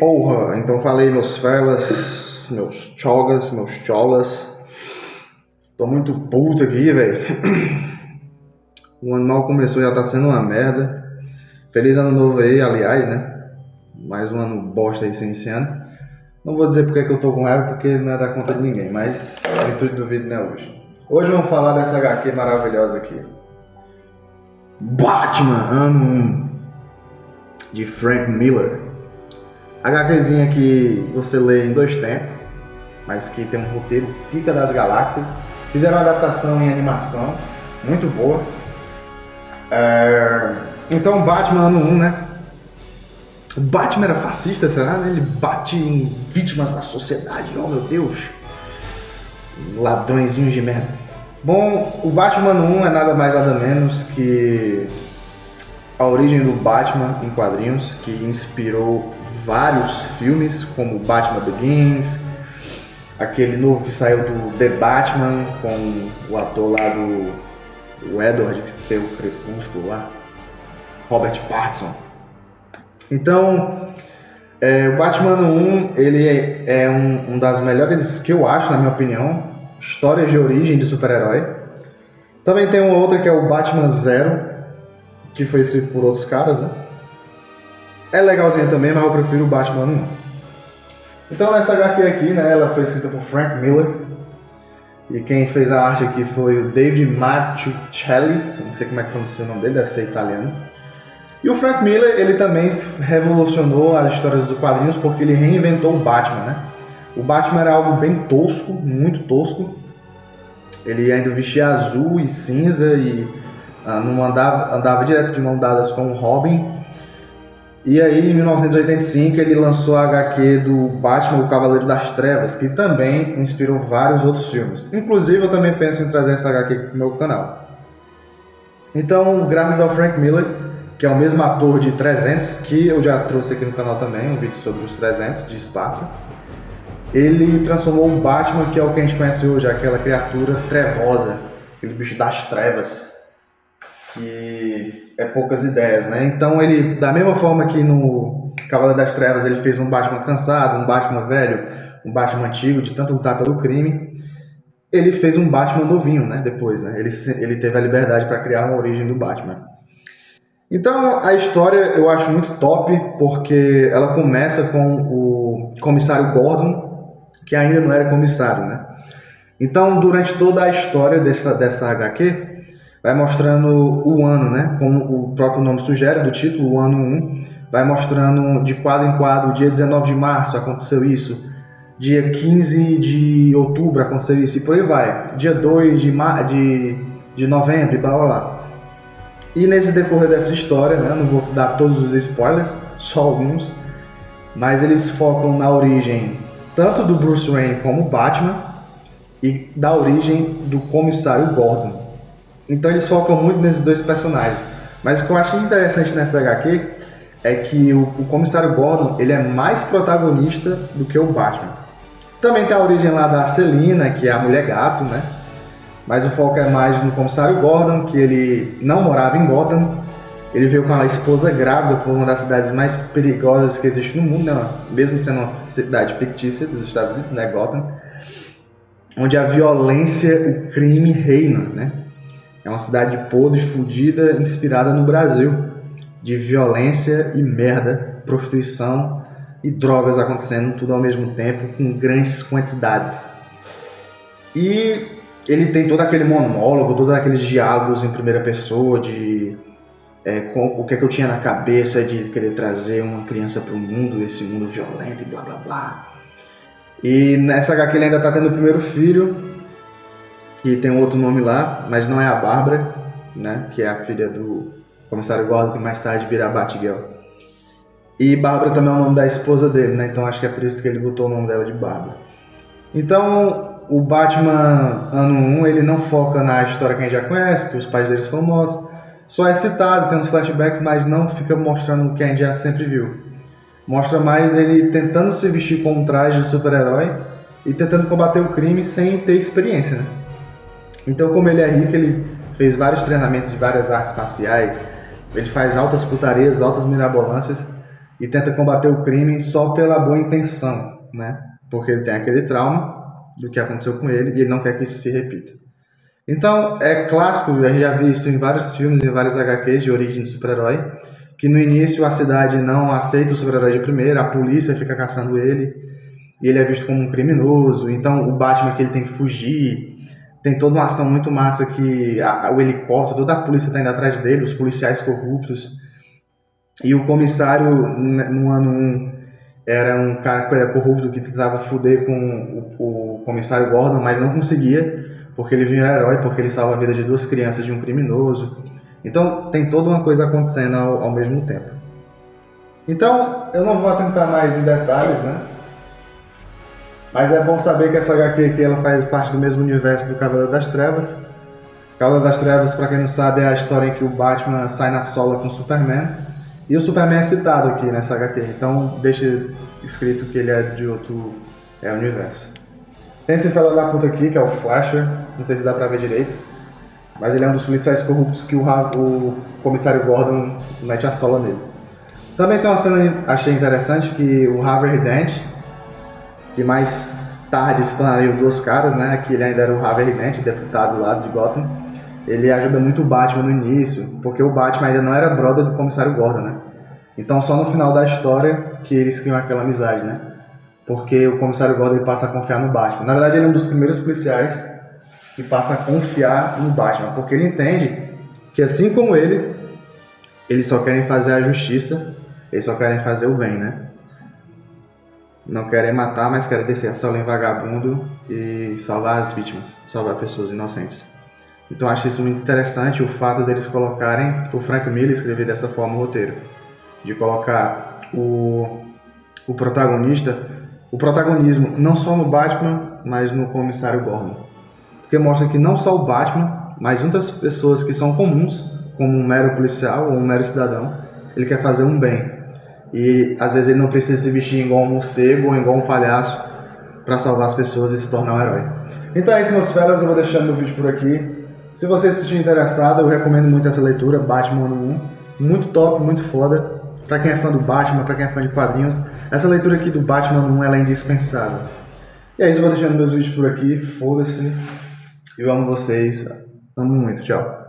porra! Então falei, meus felas, meus chogas, meus cholas. Tô muito puto aqui, velho. O ano mal começou, já tá sendo uma merda. Feliz ano novo aí, aliás, né? Mais um ano bosta aí se iniciando. Não vou dizer porque que eu tô com raiva, porque não é da conta de ninguém, mas o intuito do vídeo não é hoje. Hoje vamos falar dessa HQ maravilhosa aqui. Batman, ano 1, de Frank Miller. HQzinha que você lê em 2 tempos, mas que tem um roteiro pica das galáxias. Fizeram uma adaptação em animação, muito boa. Então, Batman, ano 1, né? O Batman era fascista, será? Ele bate em vítimas da sociedade, oh meu Deus. Ladrõezinhos de merda. Bom, o Batman ano 1 é nada mais nada menos que a origem do Batman em quadrinhos, que inspirou vários filmes, como Batman Begins, aquele novo que saiu do The Batman, com o ator lá do Edward, que fez o Crepúsculo lá, Robert Pattinson. Então, o Batman ano 1, ele é um das melhores, que eu acho, na minha opinião, histórias de origem de super-herói. Também tem uma outra que é o Batman Zero, que foi escrito por outros caras, né? É legalzinha também, mas eu prefiro o Batman ano 1. Então essa HQ aqui, né, ela foi escrita por Frank Miller. E quem fez a arte aqui foi o David Mazzucchelli. Não sei como é que pronuncia o nome dele, deve ser italiano. E o Frank Miller, ele também revolucionou as histórias dos quadrinhos porque ele reinventou o Batman, né? O Batman era algo bem tosco, muito tosco. Ele ainda vestia azul e cinza e não andava direto de mão dadas com o Robin. E aí, em 1985, ele lançou a HQ do Batman, o Cavaleiro das Trevas, que também inspirou vários outros filmes. Inclusive, eu também penso em trazer essa HQ para o meu canal. Então, graças ao Frank Miller, que é o mesmo ator de 300, que eu já trouxe aqui no canal também, um vídeo sobre os 300 de Esparta, ele transformou o Batman, que é o que a gente conhece hoje, aquela criatura trevosa, aquele bicho das trevas, que é poucas ideias, né? Então ele, da mesma forma que no Cavaleiro das Trevas ele fez um Batman cansado, um Batman velho, um Batman antigo, de tanto lutar pelo crime, ele fez um Batman novinho, né? Depois, né? Ele teve a liberdade para criar uma origem do Batman. Então a história eu acho muito top, porque ela começa com o comissário Gordon, que ainda não era comissário, né? Então durante toda a história dessa HQ, vai mostrando o ano, né? Como o próprio nome sugere, do título, o ano 1. Vai mostrando de quadro em quadro, dia 19 de março aconteceu isso, dia 15 de outubro aconteceu isso, e por aí vai. Dia 2 de novembro, e blá blá blá. E nesse decorrer dessa história, né? Não vou dar todos os spoilers, só alguns, mas eles focam na origem tanto do Bruce Wayne como Batman, e da origem do comissário Gordon. Então eles focam muito nesses dois personagens. Mas o que eu acho interessante nessa HQ é que o comissário Gordon, ele é mais protagonista do que o Batman. Também tem a origem lá da Selina, que é a mulher gato, né? Mas o foco é mais no comissário Gordon, que ele não morava em Gotham. Ele veio com a esposa grávida por uma das cidades mais perigosas que existe no mundo, né? Mesmo sendo uma cidade fictícia dos Estados Unidos, né? Gotham. Onde a violência, o crime reina, né? É uma cidade podre, fodida, inspirada no Brasil, de violência e merda, prostituição e drogas acontecendo tudo ao mesmo tempo, com grandes quantidades. E ele tem todo aquele monólogo, todos aqueles diálogos em primeira pessoa, de o que é que eu tinha na cabeça de querer trazer uma criança para o mundo, esse mundo violento e blá blá blá. E nessa HQ ele ainda está tendo o primeiro filho, que tem um outro nome lá, mas não é a Bárbara, né? Que é a filha do comissário Gordon, que mais tarde vira a Batgirl. E Bárbara também é o nome da esposa dele, né? Então acho que é por isso que ele botou o nome dela de Bárbara. Então o Batman ano 1, ele não foca na história que a gente já conhece, que os pais deles foram mortos. Só é citado, tem uns flashbacks, mas não fica mostrando o que a gente já sempre viu. Mostra mais ele tentando se vestir com um traje de super-herói e tentando combater o crime sem ter experiência, né? Então, como ele é rico, ele fez vários treinamentos de várias artes marciais, ele faz altas putarias, altas mirabolâncias, e tenta combater o crime só pela boa intenção, né? Porque ele tem aquele trauma do que aconteceu com ele e ele não quer que isso se repita. Então, é clássico, a gente já viu isso em vários filmes, em vários HQs de origem de super-herói, que no início a cidade não aceita o super-herói de primeira, a polícia fica caçando ele, e ele é visto como um criminoso, então o Batman que ele tem que fugir, tem toda uma ação muito massa que o helicóptero, toda a polícia está indo atrás dele, os policiais corruptos, e o comissário no ano 1 era um cara que era corrupto que tentava foder com o comissário Gordon, mas não conseguia, porque ele vira herói, porque ele salva a vida de 2 crianças de um criminoso. Então tem toda uma coisa acontecendo ao mesmo tempo. Então eu não vou attentar mais em detalhes, né? Mas é bom saber que essa HQ aqui ela faz parte do mesmo universo do Cavaleiro das Trevas. Cavaleiro das Trevas, para quem não sabe, é a história em que o Batman sai na sola com o Superman. E o Superman é citado aqui nessa HQ, então deixa escrito que ele é de outro universo. Tem esse fela da puta aqui, que é o Flasher, não sei se dá pra ver direito, mas ele é um dos policiais corruptos que o comissário Gordon mete a sola nele. Também tem uma cena que achei interessante, que o Harvey Dent, que mais tarde se tornariam 2 caras, né, que ele ainda era o Harvey Dent, deputado lá de Gotham, ele ajuda muito o Batman no início, porque o Batman ainda não era brother do comissário Gordon, né? Então só no final da história que eles criam aquela amizade, né? Porque o comissário Gordon ele passa a confiar no Batman. Na verdade ele é um dos primeiros policiais que passa a confiar no Batman, porque ele entende que assim como ele, eles só querem fazer a justiça, eles só querem fazer o bem, né? Não querem matar, mas querem descer a sola em vagabundo e salvar as vítimas, salvar pessoas inocentes. Então acho isso muito interessante, o fato deles colocarem, o Frank Miller escrever dessa forma o roteiro, de colocar o protagonismo não só no Batman, mas no comissário Gordon. Porque mostra que não só o Batman, mas muitas pessoas que são comuns, como um mero policial ou um mero cidadão, ele quer fazer um bem. E às vezes ele não precisa se vestir igual um morcego ou igual um palhaço para salvar as pessoas e se tornar um herói. Então é isso, meus feras, eu vou deixando o vídeo por aqui. Se você se sentir interessado, eu recomendo muito essa leitura, Batman Ano 1. Muito top, muito foda. Pra quem é fã do Batman, pra quem é fã de quadrinhos, essa leitura aqui do Batman Ano 1 ela é indispensável. E é isso, eu vou deixando meus vídeos por aqui. Foda-se. Eu amo vocês. Amo muito. Tchau.